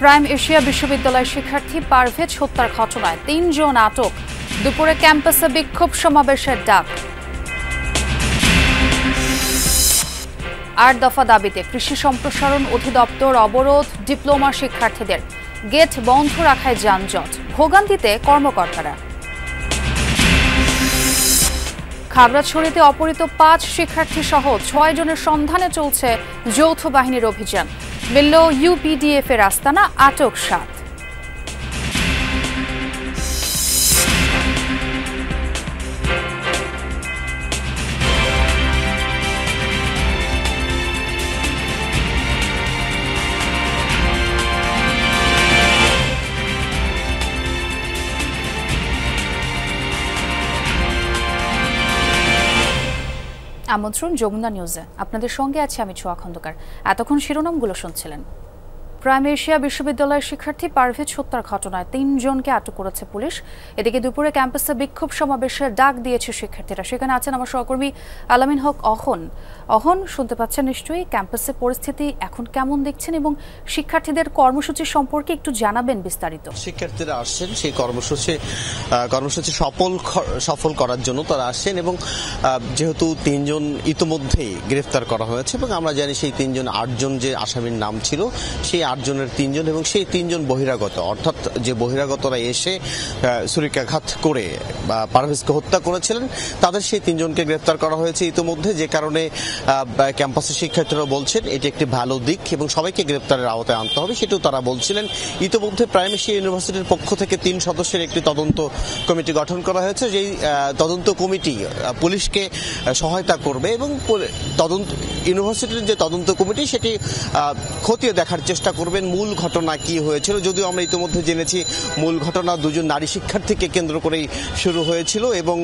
Prime Asia বিশ্ববিদ্যালয়ের শিক্ষার্থী পারভেজ হত্যার ঘটনায় ৩ জন আটক। দুপুরে ক্যাম্পাসে বিক্ষোভ সমাবেশের ডাক। ৮ দফা দাবিতে কৃষি সম্প্রসারণ অধিদপ্তর অবরোধ, ডিপ্লোমা শিক্ষার্থীদের গেট বন্ধ রাখায় যানজট, ভোগান্তিতে কর্মকর্তারা। খাগড়াছড়িতে অপহৃত ৫ শিক্ষার্থী সহ ৬ জনের সন্ধানে চলছে যৌথ বাহিনীর অভিযান। মিলল ইউপিডিএফ এর আস্তানা, আটক ৭। আমন্ত্রণ যমুনা নিউজে, আপনাদের সঙ্গে আছি আমি ছোয়া খন্দকার। এতক্ষণ শিরোনামগুলো শুনছিলেন। প্রাইম এশিয়া বিশ্ববিদ্যালয়ের শিক্ষার্থী পারভেজ হত্যার ঘটনায় ৩ জনকে আটক করেছে পুলিশ। এদিকে দুপুরে ক্যাম্পাসে বিক্ষোভ সমাবেশের ডাক দিয়েছে শিক্ষার্থীরা। সেখানে আছেন আমার সহকর্মী আলামিন হক অহন। অহন, শুনতে পাচ্ছেন নিশ্চয়ই? ক্যাম্পাসের পরিস্থিতি এখন কেমন দেখছেন এবং শিক্ষার্থীদের কর্মসূচি সম্পর্কে একটু জানাবেন বিস্তারিত। শিক্ষার্থীরা আসছেন সেই কর্মসূচি সফল করার জন্য তারা আসছেন এবং যেহেতু ৩ জন ইতিমধ্যেই গ্রেফতার করা হয়েছে এবং আমরা জানি সেই ৩ জন ৮ জন যে আসামির নাম ছিল সেই ৮ জনের ৩ জন এবং সেই ৩ জন বহিরাগত, অর্থাৎ যে বহিরাগতরা এসে ছুরিকাঘাত করে পারভেজকে হত্যা করেছিলেন তাদের সেই ৩ জনকে গ্রেফতার করা হয়েছে ইতিমধ্যে, যে কারণে ক্যাম্পাসের শিক্ষার্থীরা বলছেন এটি একটি ভালো দিক এবং সবাইকে গ্রেফতারের আওতায় আনতে হবে, সেটাও তারা বলছিলেন। ইতিমধ্যে প্রাইম এশিয়া ইউনিভার্সিটির পক্ষ থেকে ৩ সদস্যের একটি তদন্ত কমিটি গঠন করা হয়েছে। যেই তদন্ত কমিটি পুলিশকে সহায়তা করবে এবং ইউনিভার্সিটির যে তদন্ত কমিটি সেটি খতিয়ে দেখার চেষ্টা করবেন মূল ঘটনা কি হয়েছিল। যদিও আমরা ইতিমধ্যে জেনেছি মূল ঘটনা ২ জন নারী শিক্ষার্থীকে কেন্দ্র করেই শুরু হয়েছিল এবং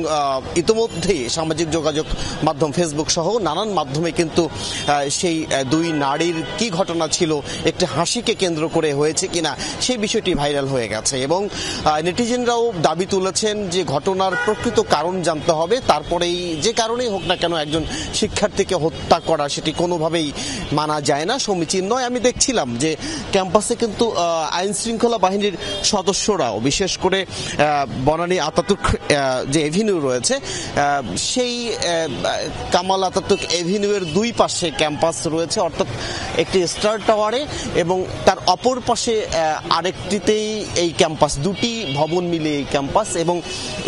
ইতিমধ্যেই সামাজিক যোগাযোগ মাধ্যম ফেসবুক সহ নানান মাধ্যমে কিন্তু সেই ২ নারীর কি ঘটনা ছিল, একটি হাসিকে কেন্দ্র করে হয়েছে কিনা সেই বিষয়টি ভাইরাল হয়ে গেছে এবং নেটিজেনরাও দাবি তুলেছেন যে ঘটনার প্রকৃত কারণ জানতে হবে, তারপরেই যে কারণেই হোক না কেন একজন শিক্ষার্থীকে হত্যা করা সেটি কোনোভাবেই মানা যায় না, সমীচীন নয়। আমি দেখছিলাম যে ক্যাম্পাসে কিন্তু আইন শৃঙ্খলা বাহিনীর সদস্যরাও, বিশেষ করে বনানী আতাতুর্ক যে এভিনিউ রয়েছে সেই কামাল আতাতুর্ক এভিনিউয়ের ২ পাশে ক্যাম্পাস রয়েছে, অর্থাৎ একটি স্টার টাওয়ারে এবং তার অপর পাশে আরেকটিতেই এই ক্যাম্পাস, ২টি ভবন মিলে এই ক্যাম্পাস এবং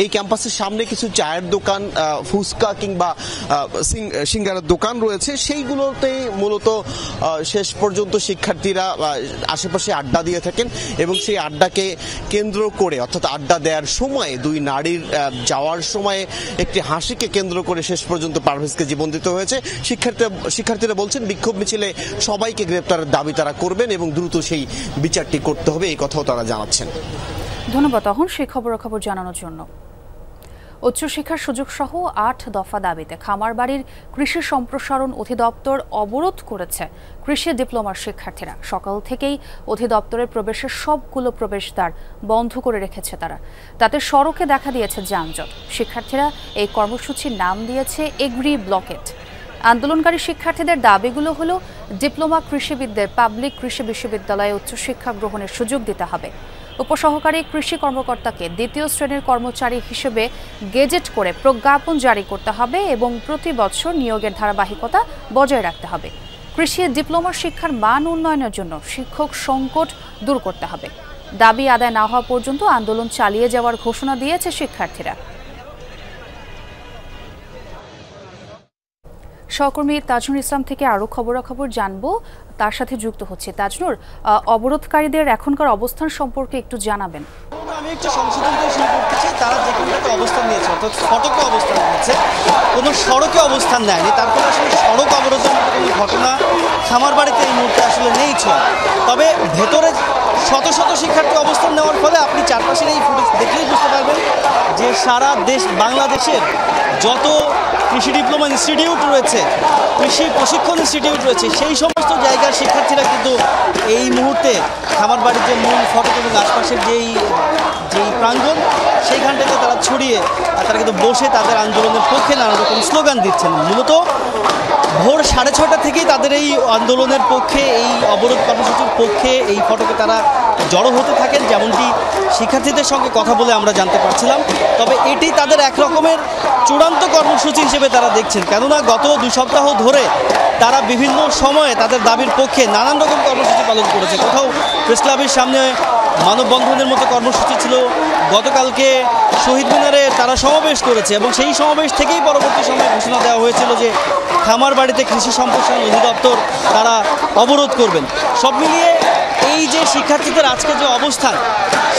এই ক্যাম্পাসের সামনে কিছু চায়ের দোকান, ফুচকা কিংবা সিঙ্গারার দোকান রয়েছে, সেইগুলোতে মূলত শেষ পর্যন্ত শিক্ষার্থীরা আশেপাশে আড্ডা দিয়ে থাকেন এবং সেই আড্ডাকে কেন্দ্র করে, অর্থাৎ আড্ডা দেওয়ার সময় ২ নারীর যাওয়ার সময় একটি হাসিকে কেন্দ্র করে শেষ পর্যন্ত পারভেজকে জীবন দিতে হয়েছে। শিক্ষার্থীরা বলছেন বিক্ষোভ মিছিলে সবাইকে গ্রেপ্তারের দাবি তারা করবেন এবং দ্রুত সেই বিচারটি করতে হবে, এই কথাও তারা জানাচ্ছেন। ধন্যবাদ তখন সেই খবরাখবর জানানোর জন্য। উচ্চশিক্ষার সুযোগ সহ ৮ দফা দাবিতে খামারবাড়ির কৃষি সম্প্রসারণ অধিদপ্তর অবরোধ করেছে কৃষি ডিপ্লোমার শিক্ষার্থীরা। সকাল থেকেই অধিদপ্তরের প্রবেশের সবগুলো প্রবেশদ্বার বন্ধ করে রেখেছে তারা, তাতে সড়কে দেখা দিয়েছে যানজট। শিক্ষার্থীরা এই কর্মসূচির নাম দিয়েছে এগ্রি ব্লকেট। আন্দোলনকারী শিক্ষার্থীদের দাবিগুলো হলো ডিপ্লোমা কৃষিবিদদের পাবলিক কৃষি বিশ্ববিদ্যালয়ে উচ্চশিক্ষা গ্রহণের সুযোগ দিতে হবে, উপসহকারী কৃষি কর্মকর্তাকে ২য় শ্রেণীর কর্মচারী হিসেবে গেজেট করে প্রজ্ঞাপন জারি করতে হবে এবং প্রতি বছর নিয়োগের ধারাবাহিকতা বজায় রাখতে হবে। কৃষি ডিপ্লোমা শিক্ষার মান উন্নয়নের জন্য শিক্ষক সংকট দূর করতে হবে। দাবি আদায় না হওয়া পর্যন্ত আন্দোলন চালিয়ে যাওয়ার ঘোষণা দিয়েছে শিক্ষার্থীরা। সহকর্মী তাজনুর ইসলাম থেকে আরো খবরাখবর জানবো, তার সাথে যুক্ত হচ্ছে। তাজনুর, অবরোধকারীদের এখনকার অবস্থান সম্পর্কে একটু জানাবেন। আমি একটু সংশোধন করে শুরু করতে চাই। তারা যে কোনো একটা অবস্থান নিয়েছে, অর্থাৎ ফটকে অবস্থান নিয়েছে, কোনো সড়কে অবস্থান নেয়নি। তারপরে আসলে সড়ক অবরোধের মতো কোনো ঘটনা খামারবাড়িতে এই মুহূর্তে আসলে নেই ছোঁয়া। তবে ভেতরে শত শত শিক্ষার্থী অবস্থান নেওয়ার ফলে আপনি চারপাশের এই ফুটেজ দেখলেই বুঝতে পারবেন যে সারা দেশ, বাংলাদেশের যত কৃষি ডিপ্লোমা ইনস্টিটিউট রয়েছে, কৃষি প্রশিক্ষণ ইনস্টিটিউট রয়েছে, সেই সমস্ত জায়গার শিক্ষার্থীরা কিন্তু এই মুহূর্তে খামারবাড়ির যে মূল ফটক এবং আশপাশের যেই প্রাঙ্গণ সেইখানটাতে তারা ছড়িয়ে তারা কিন্তু বসে তাদের আন্দোলনের পক্ষে নানা রকম স্লোগান দিচ্ছেন। মূলত ভোর 6:30 থেকেই তাদের এই আন্দোলনের পক্ষে, এই অবরোধ কর্মসূচির পক্ষে এই ফটকে তারা জড়ো হতে থাকেন, যেমনটি শিক্ষার্থীদের সঙ্গে কথা বলে আমরা জানতে পারছিলাম। তবে এটি তাদের এক রকমের চূড়ান্ত কর্মসূচি হিসেবে তারা দেখছেন, কেননা গত 2 সপ্তাহ ধরে তারা বিভিন্ন সময়ে তাদের দাবির পক্ষে নানান রকম কর্মসূচি পালন করেছে। কোথাও প্রেস ক্লাবের সামনে মানববন্ধনের মতো কর্মসূচি ছিল, গতকালকে শহীদ মিনারে তারা সমাবেশ করেছে এবং সেই সমাবেশ থেকেই পরবর্তী সময়ে ঘোষণা দেওয়া হয়েছিল যে খামারবাড়িতে কৃষি সম্প্রসারণ অধিদপ্তর তারা অবরোধ করবেন। সব মিলিয়ে এই যে শিক্ষার্থীদের আজকে যে অবস্থান,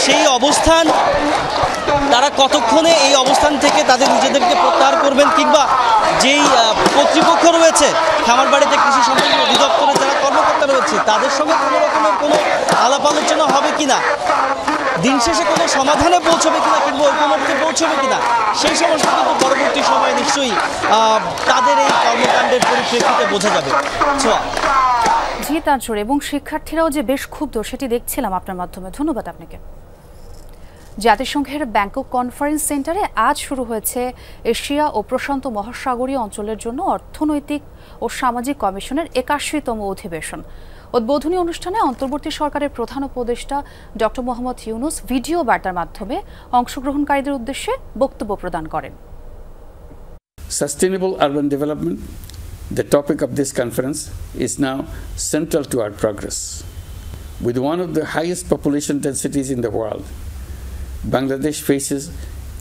সেই অবস্থান তারা কতক্ষণে এই অবস্থান থেকে তাদের নিজেদেরকে প্রত্যাহার করবেন, কিংবা যেই কর্তৃপক্ষ রয়েছে খামারবাড়িতে কৃষি সম্প্রসারণ অধিদপ্তরের যারা কর্মকর্তা রয়েছে তাদের সঙ্গে কোনো রকমের কোনো আলাপ আলোচনা হবে কিনা, দিন শেষে কোনো সমাধানে পৌঁছবে কিনা কিংবা ঐক্যমত্যে পৌঁছবে কিনা, সেই সমস্ত কিন্তু পরবর্তী সময়ে নিশ্চয়ই তাদের এই কর্মকাণ্ডের পরিপ্রেক্ষিতে বোঝা যাবে। জি তানসুর, এবং শিক্ষার্থীরাও যে বেশ ক্ষুব্ধ সেটি দেখছিলাম আপনার মাধ্যমে। ধন্যবাদ আপনাকে। জাতিসংঘের ব্যাংকক কনফারেন্স সেন্টারে আজ শুরু হয়েছে এশিয়া ও প্রশান্ত মহাসাগরীয় অঞ্চলের জন্য অর্থনৈতিক ও সামাজিক কমিশনের 81তম অধিবেশন। উদ্বোধনী অনুষ্ঠানে অন্তর্বর্তী সরকারের প্রধান উপদেষ্টা ডক্টর মোহাম্মদ ইউনুস ভিডিও বার্তার মাধ্যমে অংশগ্রহণকারীদের উদ্দেশ্যে বক্তব্য প্রদান করেন। Sustainable urban development, the topic of this conference, is now central to our progress. With one of the highest population densities in the world, Bangladesh faces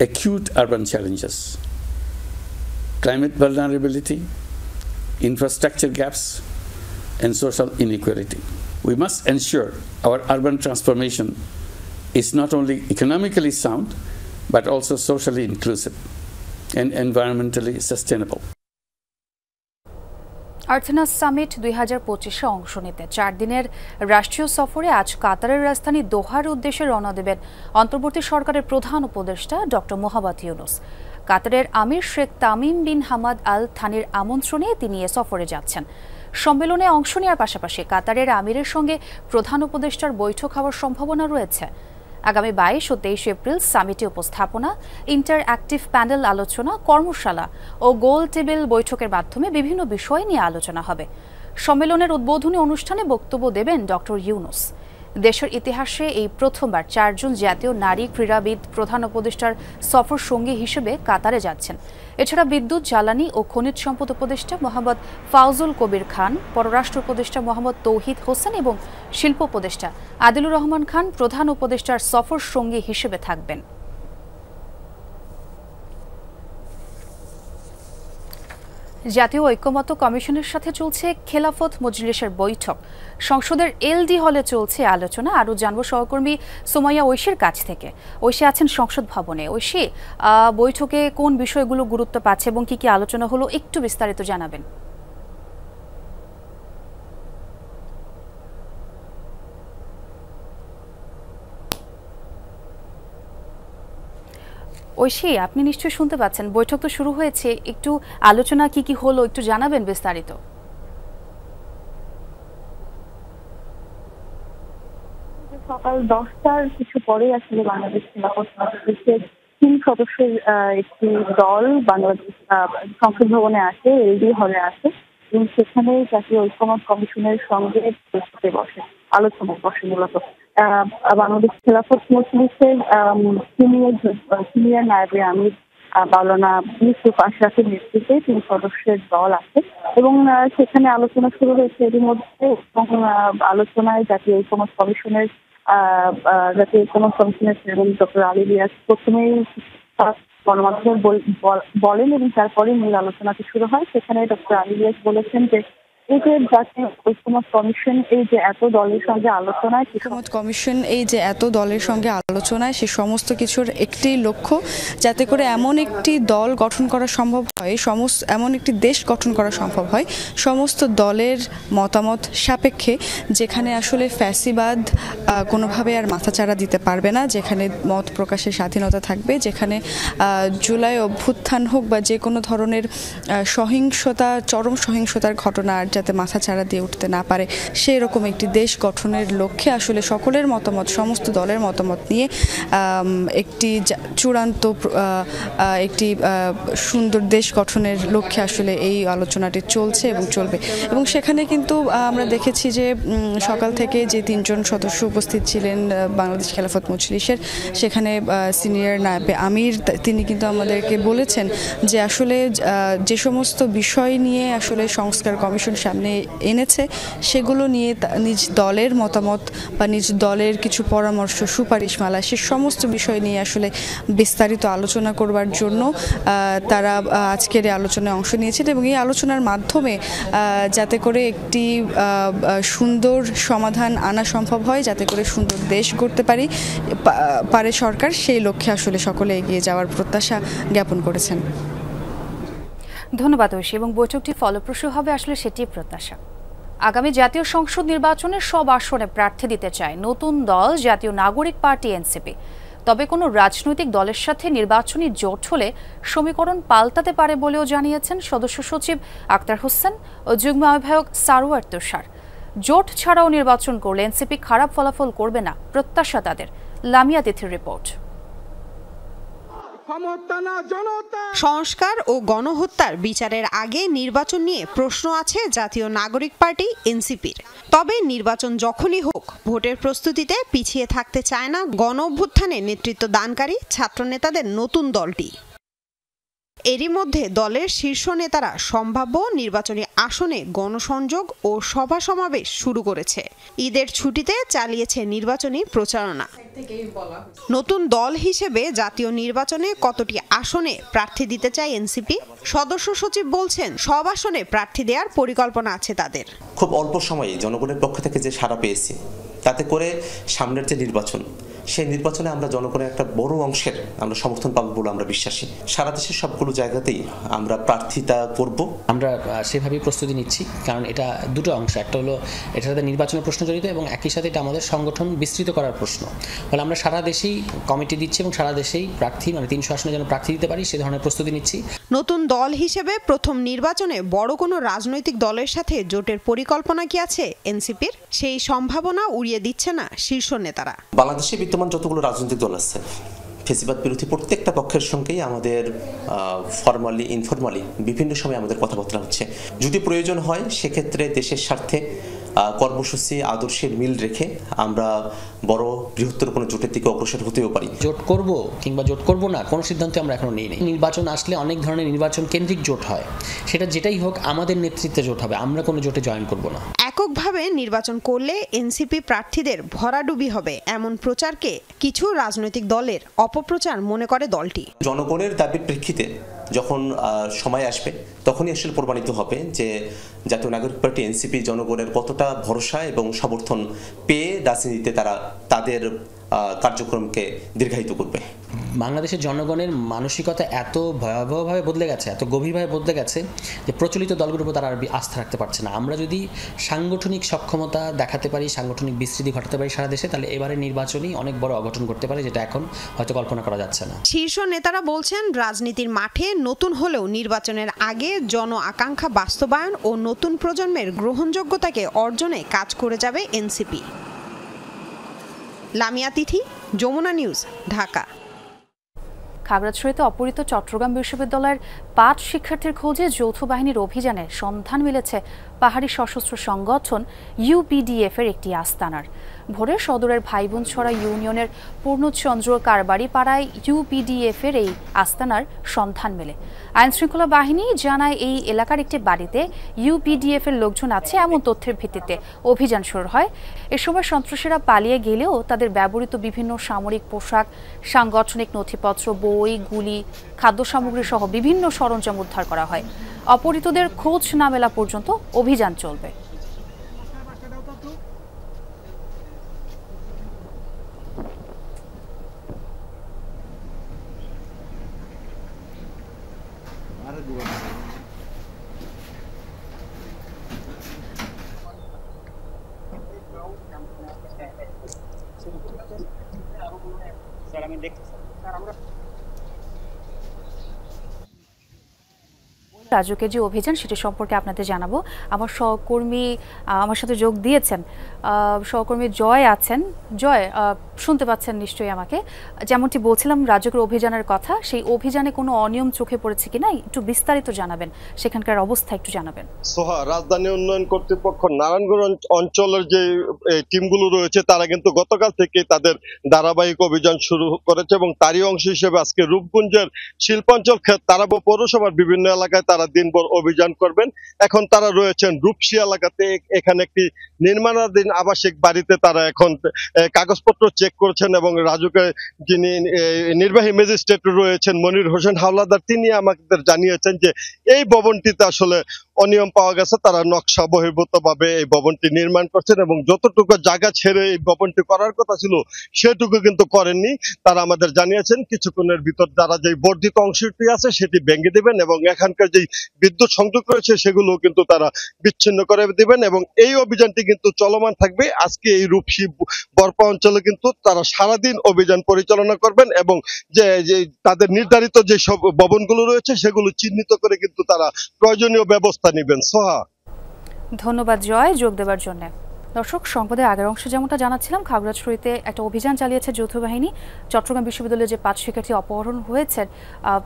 acute urban challenges: climate vulnerability, infrastructure gaps, and social inequality. We must ensure our urban transformation is not only economically sound, but also socially inclusive and environmentally sustainable. Earthna summit 2025-এ অংশ নিতে 4 দিনের রাষ্ট্রীয় সফরে আজ কাতারের রাজধানী দোহার উদ্দেশ্যে রওনা দেবেন অন্তর্বর্তী সরকারের প্রধান উপদেষ্টা ডক্টর মোহাম্মদ ইউনুস। কাতারের আমির Sheikh Tamim bin Hamad Al থানির আমন্ত্রণে তিনি এ সফরে যাচ্ছেন। সম্মেলনে অংশ নেওয়ার পাশাপাশি কাতারের আমিরের সঙ্গে প্রধান উপদেষ্টার বৈঠক হওয়ার সম্ভাবনা রয়েছে। আগামী 22 ও 23 এপ্রিল সামিটে উপস্থাপনা, ইন্টারঅ্যাক্টিভ প্যানেল আলোচনা, কর্মশালা ও গোল টেবিল বৈঠকের মাধ্যমে বিভিন্ন বিষয় নিয়ে আলোচনা হবে। সম্মেলনের উদ্বোধনী অনুষ্ঠানে বক্তব্য দেবেন ডক্টর ইউনুস। দেশের ইতিহাসে এই প্রথমবার 4 জন জাতীয় নারী ক্রীড়াবিদ প্রধান উপদেষ্টার সফর সঙ্গী হিসেবে কাতারে যাচ্ছেন। এছাড়া বিদ্যুৎ, জ্বালানি ও খনিজ সম্পদ উপদেষ্টা মোহাম্মদ ফাউজুল কবির খান, পররাষ্ট্র উপদেষ্টা মোহাম্মদ তৌহিদ হোসেন এবং শিল্প উপদেষ্টা আদিলুর রহমান খান প্রধান উপদেষ্টার সফর সঙ্গী হিসেবে থাকবেন। জাতীয় ঐক্যমত্য কমিশনের সাথে চলছে খেলাফত মজলিসের বৈঠক। সংসদের এলডি হলে চলছে আলোচনা। আরও জানবো সহকর্মী সুমাইয়া ঐশীর কাছ থেকে। ঐশী আছেন সংসদ ভবনে। ঐশী, বৈঠকে কোন বিষয়গুলো গুরুত্ব পাচ্ছে এবং কি কি আলোচনা হলো একটু বিস্তারিত জানাবেন। ঐশী, আপনি নিশ্চয়ই শুনতে পাচ্ছেন, বৈঠক তো শুরু হয়েছে, একটু আলোচনা কি কি হলো একটু জানাবেন বিস্তারিত। সকাল 10টার কিছু পরে আসলে বাংলাদেশ খেলাফত মজলিসের 3 সদস্যের একটি দল বাংলাদেশ সংসদ ভবনে আসে, এলডি হলে আসে এবং সেখানে জাতীয় ঐক্যমত্য কমিশনের সঙ্গে বসতে বসে, আলোচনায় বসে। মূলত বাংলাদেশ খেলাফত মজলিসের সিনিয়র নায়েবে আমির মাওলানা ইউসুফ আশরাফের নেতৃত্বে 3 সদস্যের দল আছে এবং সেখানে আলোচনা শুরু হয়েছে এর মধ্যে। এবং আলোচনায় জাতীয় ঐক্যমত্য কমিশনের চেয়ারম্যান ডক্টর আলী রিয়াজ প্রথমেই গণমাধ্যমে বলেন এবং তারপরে মূল আলোচনাটি শুরু হয়। সেখানে ডক্টর আলী রিয়াজ বলেছেন যে এই যে জাতীয় ঐক্যমত্য কমিশন এই যে এত দলের সঙ্গে আলোচনায়, সে সমস্ত কিছুর একটি লক্ষ্য, যাতে করে এমন একটি দল গঠন করা সম্ভব হয়, এমন একটি দেশ গঠন করা সম্ভব হয় সমস্ত দলের মতামত সাপেক্ষে, যেখানে আসলে ফ্যাসিবাদ কোনোভাবে আর মাথাচাড়া দিতে পারবে না, যেখানে মত প্রকাশের স্বাধীনতা থাকবে, যেখানে জুলাই অভ্যুত্থান হোক বা যে কোনো ধরনের সহিংসতা, চরম সহিংসতার ঘটনা আর যাতে মাথাচাড়া দিয়ে উঠতে না পারে সেই রকম একটি দেশ গঠনের লক্ষ্যে আসলে সকলের মতামত, সমস্ত দলের মতামত নিয়ে একটি চূড়ান্ত একটি সুন্দর দেশ গঠনের লক্ষ্যে আসলে এই আলোচনাটি চলছে এবং চলবে। এবং সেখানে কিন্তু আমরা দেখেছি যে সকাল থেকে যে 3 জন সদস্য উপস্থিত ছিলেন বাংলাদেশ খেলাফত মজলিসের, সেখানে সিনিয়র নায়েবে আমির তিনি কিন্তু আমাদেরকে বলেছেন যে আসলে যে সমস্ত বিষয় নিয়ে আসলে সংস্কার কমিশন সামনে এনেছে সেগুলো নিয়ে নিজ দলের মতামত বা নিজ দলের কিছু পরামর্শ, সুপারিশমালা, সে সমস্ত বিষয় নিয়ে আসলে বিস্তারিত আলোচনা করবার জন্য তারা আজকের এই আলোচনায় অংশ নিয়েছেন এবং এই আলোচনার মাধ্যমে যাতে করে একটি সুন্দর সমাধান আনা সম্ভব হয়, যাতে করে সুন্দর দেশ গড়তে পারে সরকার, সেই লক্ষ্যে আসলে সকলে এগিয়ে যাওয়ার প্রত্যাশা জ্ঞাপন করেছেন। ধন্যবাদ ঐশী। এবং বৈঠকটি ফলপ্রসূ হবে আসলে সেটি প্রত্যাশা। আগামী জাতীয় সংসদ নির্বাচনে সব আসনে প্রার্থী দিতে চায় নতুন দল জাতীয় নাগরিক পার্টি এনসিপি। তবে কোনো রাজনৈতিক দলের সাথে নির্বাচনী জোট হলে সমীকরণ পাল্টাতে পারে বলেও জানিয়েছেন সদস্য সচিব আক্তার হোসেন ও যুগ্ম আহ্বায়ক সারোয়ার তুষার। জোট ছাড়াও নির্বাচন করলে এনসিপি খারাপ ফলাফল করবে না, প্রত্যাশা তাদের। লামিয়া তিথির রিপোর্ট। সংস্কার ও গণহত্যার বিচারের আগে নির্বাচন নিয়ে প্রশ্ন আছে জাতীয় নাগরিক পার্টি এনসিপির। তবে নির্বাচন যখনই হোক ভোটের প্রস্তুতিতে পিছিয়ে থাকতে চায় না গণ অভ্যুত্থানে নেতৃত্ব দানকারী ছাত্রনেতাদের নতুন দলটি। এরই মধ্যে দলের শীর্ষ নেতারা সম্ভাব্য নির্বাচনী আসনে গণসংযোগ ও সভা সমাবেশ শুরু করেছে। ঈদের ছুটিতে চালিয়েছে নির্বাচনী প্রচারণা। নতুন দল হিসেবে জাতীয় নির্বাচনে কতটি আসনে প্রার্থী দিতে চায় এনসিপি? সদস্য সচিব বলছেন সব আসনে প্রার্থী দেওয়ার পরিকল্পনা আছে তাদের। খুব অল্প সময়ে জনগণের পক্ষ থেকে যে সাড়া পেয়েছি, তাতে করে সামনের যে নির্বাচন, সেই নির্বাচনে আমরা জনগণের একটা বড় অংশের আমরা সমর্থন পাবো বলে আমরা বিশ্বাসী। সারা দেশের সবগুলো জায়গাতেই আমরা প্রার্থিতা করব। আমরা সেভাবেই প্রস্তুতি নিচ্ছি, কারণ এটা দুটো অংশ। একটা হলো এটার সাথে নির্বাচনের প্রশ্ন জড়িত এবং একই সাথে এটা আমাদের সংগঠন বিস্তৃত করার প্রশ্ন। ফলে আমরা সারা দেশেই কমিটি দিচ্ছি এবং সারা দেশেই প্রার্থী 300 আসনে যেন প্রার্থী দিতে পারি সে ধরনের প্রস্তুতি নিচ্ছি। নতুন দল হিসেবে প্রথম নির্বাচনে বড় কোনো রাজনৈতিক দলের সাথে জোটের পরিকল্পনা কি আছে এনসিপির? সেই সম্ভাবনা উড়িয়ে দিচ্ছে না শীর্ষ নেতারা। বাংলাদেশে বিদ্যমান যতগুলো রাজনৈতিক দল আছে, ফেসিবাদ বিরোধী প্রত্যেকটা পক্ষের সঙ্গেই আমাদের ফর্মালি ইনফরমালি বিভিন্ন সময় আমাদের কথাবার্তা হচ্ছে। যদি প্রয়োজন হয় সেক্ষেত্রে দেশের স্বার্থে কর্মসূচি আদর্শের মিল রেখে আমরা বড় বৃহত্তর কোনো জোটের দিকে অগ্রসর হতেও পারি। জোট করব কিংবা জোট করব না কোনো সিদ্ধান্ত আমরা এখনো নিই নাই। নির্বাচন আসলে অনেক ধরনের নির্বাচন কেন্দ্রিক জোট হয়, সেটা যেটাই হোক আমাদের নেতৃত্বে জোট হবে, আমরা কোনো জোটে জয়েন করব না। এককভাবে নির্বাচন করলে এনসিপি প্রার্থীদের ভরাডুবি হবে এমন প্রচারকে কিছু রাজনৈতিক দলের অপপ্রচার মনে করে দলটি। জনগণের দাবির প্রেক্ষিতে যখন সময় আসবে তখনই আসলে প্রমাণিত হবে যে জাতীয় নাগরিক পার্টি এনসিপি জনগণের কতটা ভরসা এবং সমর্থন পেয়ে রাজনীতিতে তারা তাদের কার্যক্রমকে দীর্ঘায়িত করবে। বাংলাদেশের জনগণের মানসিকতা এত ভয়াবহভাবে বদলে গেছে, এত গভীরভাবে বদলে গেছে যে প্রচলিত দলগুলোর উপর তারা আর আস্থা রাখতে পারছে না। আমরা যদি সাংগঠনিক সক্ষমতা দেখাতে পারি, সাংগঠনিক বিস্তৃতি ঘটাতে পারি সারা দেশে, তাহলে এবারে নির্বাচনই অনেক বড় অঘটন করতে পারে, যেটা এখন হয়তো কল্পনা করা যাচ্ছে না। শীর্ষ নেতারা বলছেন রাজনীতির মাঠে নতুন হলেও নির্বাচনের আগে জন আকাঙ্ক্ষা বাস্তবায়ন ও নতুন প্রজন্মের গ্রহণযোগ্যতাকে অর্জনে কাজ করে যাবে এনসিপি। লামিয়া তিথি, যমুনা নিউজ, ঢাকা। খাগড়াছড়িতে অপহৃত চট্টগ্রাম বিশ্ববিদ্যালয়ের 5 শিক্ষার্থীর খোঁজে যৌথ বাহিনীর অভিযানে সন্ধান মিলেছে পাহাড়ি সশস্ত্র সংগঠন ইউপিডিএফ এর একটি আস্তানার। ভোরে সদরের ভাইবোনছড়া ইউনিয়নের পূর্ণচন্দ্র কারবারি পাড়ায় ইউপিডিএফ এর এই আস্তানার সন্ধান মেলে। আইনশৃঙ্খলা বাহিনী জানায় এই এলাকার একটি বাড়িতে ইউপিডিএফ এর লোকজন আছে এমন তথ্যের ভিত্তিতে অভিযান শুরু হয়। এ সময় সন্ত্রাসীরা পালিয়ে গেলেও তাদের ব্যবহৃত বিভিন্ন সামরিক পোশাক, সাংগঠনিক নথিপত্র, বই, গুলি, খাদ্য সামগ্রী সহ বিভিন্ন সরঞ্জাম উদ্ধার করা হয়। অপহৃতদের খোঁজ না মেলা পর্যন্ত অভিযান চলবে। স্যার আমি দেখছি স্যার আমরা রাজুকের যে অভিযান সেটি সম্পর্কে আপনাদের জানাবো। আমার সহকর্মী আমার সাথে যোগ দিয়েছেন, সহকর্মী জয় আছেন। জয়, শুনতে পাচ্ছেন নিশ্চয়ই আমাকে? যেমনটি বলছিলাম রাজুকের অভিযানের কথা, সেই অভিযানে কোনো অনিয়ম চোখে পড়েছে কিনা একটু বিস্তারিত জানাবেন, সেখানকার অবস্থা একটু জানাবেন। সোহা, রাজধানী উন্নয়ন কর্তৃপক্ষ নারায়ণগঞ্জ অঞ্চলের যে টিমগুলো রয়েছে তারা কিন্তু গতকাল থেকে তাদের ধারাবাহিক অভিযান শুরু করেছে এবং তারই অংশ হিসেবে আজকে রূপগঞ্জের শিল্পাঞ্চল তারাবো পৌরসভার বিভিন্ন এলাকায় তারা দিনভর অভিযান করবেন। এখন তারা রয়েছেন রূপসী এলাকাতে, এখানে একটি নির্মাণাধীন আবাসিক বাড়িতে তারা এখন কাগজপত্র চেক করছেন এবং রাজুকে যিনি নির্বাহী ম্যাজিস্ট্রেট রয়েছেন মনির হোসেন হাওলাদার, তিনি আমাদের জানিয়েছেন যে এই ভবনটিতে আসলে অনিয়ম পাওয়া গেছে। তারা নকশা বহির্ভূতভাবে এই ভবনটি নির্মাণ করছেন এবং যতটুকু জায়গা ছেড়ে এই ভবনটি করার কথা ছিল সেটুকু কিন্তু করেননি। তারা আমাদের জানিয়েছেন কিছুক্ষণের ভিতর যারা যে বর্ধিত অংশটি আছে সেটি ভেঙে দেবেন এবং এখানকার যে বিদ্যুৎ সংযোগ রয়েছে সেগুলো কিন্তু তারা বিচ্ছিন্ন করে দিবেন এবং এই অভিযানটি কিন্তু চলমান থাকবে। আজকে এই রূপসী বরপা অঞ্চলে কিন্তু তারা সারাদিন অভিযান পরিচালনা করবেন এবং যে তাদের নির্ধারিত যে সব ভবনগুলো রয়েছে সেগুলো চিহ্নিত করে কিন্তু তারা প্রয়োজনীয় ব্যবস্থা নেবেন। সোহা, ধন্যবাদ জয় যোগ দেওয়ার জন্য। দর্শক, সংবাদের আগের অংশে যেমনটা জানাচ্ছিলাম, খাগড়াছড়িতে একটা অভিযান চালিয়েছে যৌথ বাহিনী। চট্টগ্রাম বিশ্ববিদ্যালয়ের যে 5 শিক্ষার্থী অপহরণ হয়েছে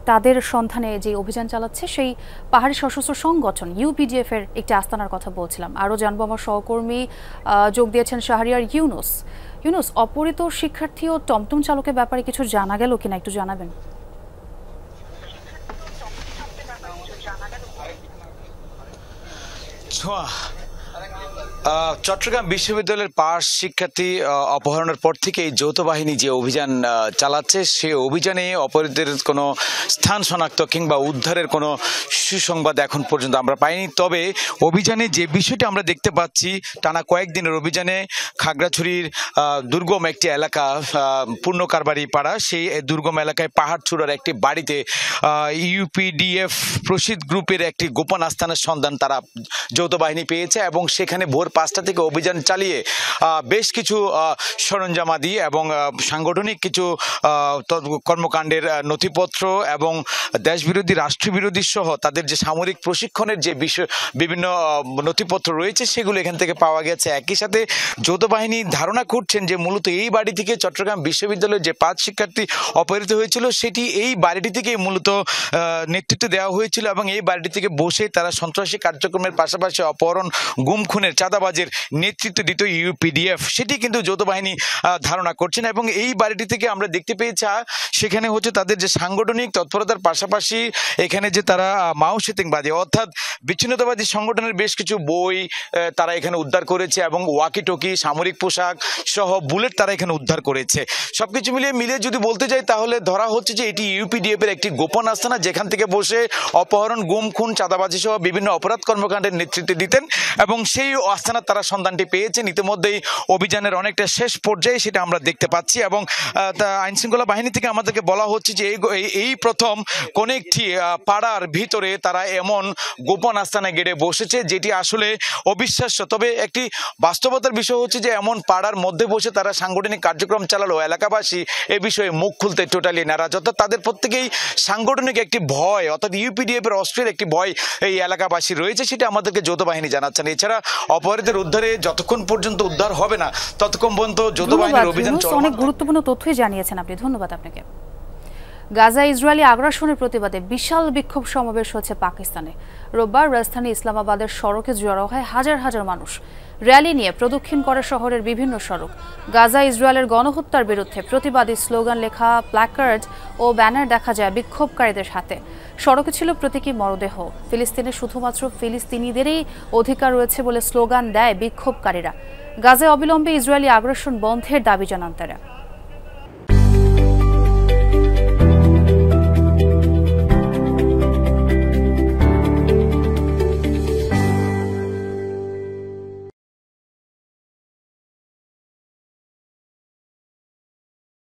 তাদের সন্ধানে যে অভিযান চালাচ্ছে সেই পাহাড়ি সশস্ত্র সংগঠন ইউপিডিএফ এর একটি আস্তানার কথা বলছিলাম। আরও জানবো, আমার সহকর্মী যোগ দিয়েছেন শাহরিয়ার ইউনুস। ইউনুস, অপহৃত শিক্ষার্থী ও টমটম চালকের ব্যাপারে কিছু জানা গেল কিনা একটু জানাবেন। চট্টগ্রাম বিশ্ববিদ্যালয়ের 5 শিক্ষার্থী অপহরণের পর থেকে এই যৌথ বাহিনী যে অভিযান চালাচ্ছে সেই অভিযানে অপহৃতদের কোনো স্থান শনাক্ত কিংবা উদ্ধারের কোনো সুসংবাদ এখন পর্যন্ত আমরা পাইনি। তবে অভিযানে যে বিষয়টি আমরা দেখতে পাচ্ছি, টানা কয়েকদিনের অভিযানে খাগড়াছড়ির দুর্গম একটি এলাকা পূর্ণকারবারি পাড়া, সেই দুর্গম এলাকায় পাহাড়চূড়ার একটি বাড়িতে ইউপিডিএফ প্রসিদ্ধ গ্রুপের একটি গোপন আস্তানার সন্ধান তারা যৌথ বাহিনী পেয়েছে এবং সেখানে ভোর 5টা থেকে অভিযান চালিয়ে বেশ কিছু সরঞ্জামাদি এবং সাংগঠনিক কিছু কর্মকাণ্ডের নথিপত্র এবং দেশবিরোধী রাষ্ট্রবিরোধী সহ তাদের যে সামরিক প্রশিক্ষণের যে বিষয় বিভিন্ন নথিপত্র রয়েছে সেগুলো এখান থেকে পাওয়া গেছে। একই সাথে যৌথ বাহিনী ধারণা করছেন যে মূলত এই বাড়ি থেকে চট্টগ্রাম বিশ্ববিদ্যালয়ের যে 5 শিক্ষার্থী অপহৃত হয়েছিল সেটি এই বাড়িটি থেকেই মূলত নেতৃত্ব দেওয়া হয়েছিল এবং এই বাড়িটি থেকে বসে তারা সন্ত্রাসী কার্যক্রমের পাশাপাশি অপহরণ, গুম, খুনের, চাঁদাবাজের নেতৃত্ব দিত ইউপিডিএফ, সেটি কিন্তু যৌথ বাহিনী ধারণা করছেন। এবং এই বাড়িটি থেকে আমরা দেখতে পেয়েছি সেখানে হচ্ছে তাদের যে সাংগঠনিক তৎপরতার পাশাপাশি এখানে যে তারা মাওসেতিংবাদী অর্থাৎ বিচ্ছিন্নতাবাদী সংগঠনের বেশ কিছু বই তারা এখানে উদ্ধার করেছে এবং ওয়াকি টকি, সামরিক পোশাক সহ বুলেট তারা এখানে উদ্ধার করেছে। সবকিছু মিলিয়ে যদি বলতে যাই তাহলে ধরা হচ্ছে যে এটি ইউপিডিএফ এর একটি গোপন আস্তানা, যেখান থেকে বসে অপহরণ, গুম, খুন, চাঁদাবাজি সহ বিভিন্ন অপরাধ কর্মকাণ্ডের নেতৃত্ব দিতেন এবং সেই আস্তানার তারা সন্ধানটি পেয়েছেন। ইতিমধ্যেই অভিযানের অনেকটা শেষ পর্যায়ে সেটা আমরা দেখতে পাচ্ছি এবং আইন শৃঙ্খলা বাহিনী থেকে আমাদেরকে বলা হচ্ছে যে এই প্রথম কোন একটি পাড়ার ভিতরে তারা এমন গোপন আস্তানায় গেড়ে বসেছে যেটি আসলে অবিশ্বাস্য। তবে একটি বাস্তবতার বিষয় হচ্ছে যে এমন পাড়ার মধ্যে বসে তারা সাংগঠনিক কার্যক্রম চালালো এলাকাবাসী এ বিষয়ে মুখ খুলতে টোটালি নারাজ। অর্থাৎ তাদের প্রত্যেকেই সাংগঠনিক একটি ভয়, অর্থাৎ ইউপিডিএফ এর অস্ত্রের একটি ভয় এই এলাকাবাসী রয়েছে, সেটা আমাদেরকে যৌথ বাহিনী জানাচ্ছেন। এছাড়া অপহৃতদের উদ্ধারে যতক্ষণ পর্যন্ত উদ্ধার হবে না ততক্ষণ পর্যন্ত যৌথ বাহিনীর অভিযান চলবে। অনেক গুরুত্বপূর্ণ তথ্যই জানিয়েছেন আপনি, ধন্যবাদ আপনাকে। গাজা ইসরায়েলি আগ্রাসনের প্রতিবাদে বিশাল বিক্ষোভ সমাবেশ হচ্ছে পাকিস্তানে। রোববার রাজধানী ইসলামাবাদের সড়কে জড়ো হয় হাজার হাজার মানুষ। র্যালি নিয়ে প্রদক্ষিণ করে শহরের বিভিন্ন সড়ক। গাজা ইসরায়েলের গণহত্যার বিরুদ্ধে প্রতিবাদী স্লোগান লেখা প্ল্যাকার্ড ও ব্যানার দেখা যায় বিক্ষোভকারীদের হাতে। সড়কে ছিল প্রতীকী মরদেহ। ফিলিস্তিনে শুধুমাত্র ফিলিস্তিনিদেরই অধিকার রয়েছে বলে স্লোগান দেয় বিক্ষোভকারীরা। গাজায় অবিলম্বে ইসরায়েলি আগ্রাসন বন্ধের দাবি জানান তারা।